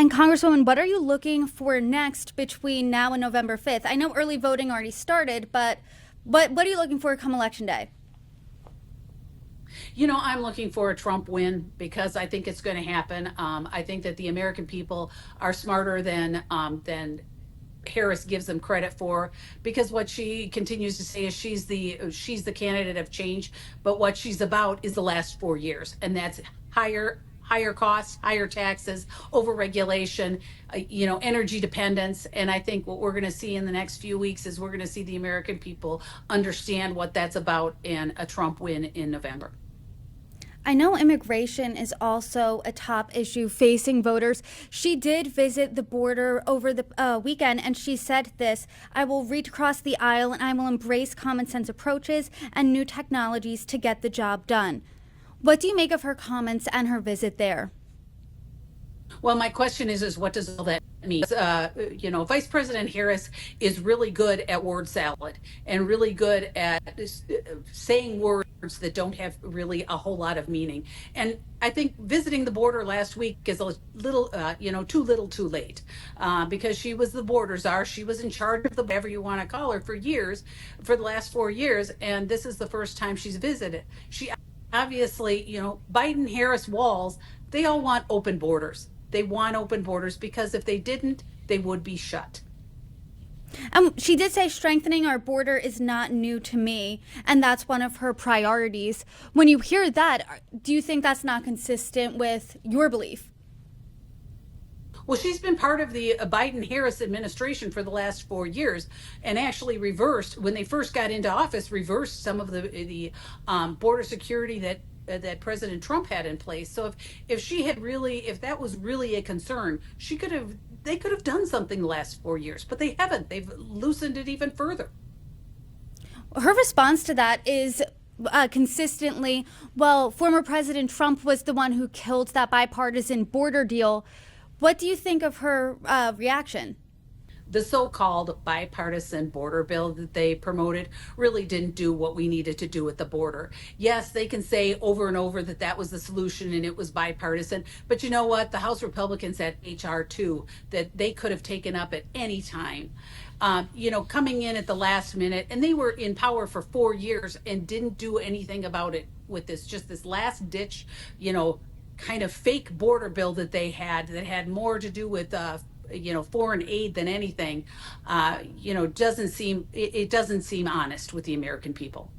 And Congresswoman, what are you looking for next between now and November 5th? I know early voting already started, but what are you looking for come Election Day? I'm looking for a Trump win because I think it's going to happen. I think that the American people are smarter than Harris gives them credit for, because what she continues to say is she's the candidate of change, but what she's about is the last 4 years, and that's higher costs, higher taxes, overregulation, energy dependence. And I think what we're going to see in the next few weeks is we're going to see the American people understand what that's about, and a Trump win in November. I know immigration is also a top issue facing voters. She did visit the border over the weekend, and she said this: I will reach across the aisle and I will embrace common sense approaches and new technologies to get the job done. What do you make of her comments and her visit there? Well, my question is what does all that mean? Vice President Harris is really good at word salad and really good at saying words that don't have really a whole lot of meaning. And I think visiting the border last week is a little, too little, too late, because she was the border czar. She was in charge of the whatever you want to call her for years, for the last 4 years, and this is the first time she's visited. She obviously, Biden Harris walls. They all want open borders. They want open borders because if they didn't, they would be shut. She did say strengthening our border is not new to me, and that's one of her priorities. When you hear that, do you think that's not consistent with your belief? Well, she's been part of the Biden Harris administration for the last 4 years, and actually reversed, when they first got into office, reversed some of the border security that President Trump had in place. So if that was really a concern, they could have done something the last 4 years, but they haven't. They've loosened it even further. Her response to that is consistently, well, former President Trump was the one who killed that bipartisan border deal. What do you think of her reaction? The so-called bipartisan border bill that they promoted really didn't do what we needed to do at the border. Yes, they can say over and over that that was the solution and it was bipartisan, but you know what? The House Republicans had HR 2 that they could have taken up at any time. Coming in at the last minute, and they were in power for 4 years and didn't do anything about it with this last ditch, kind of fake border bill that they had that had more to do with foreign aid than anything. Doesn't seem honest with the American people.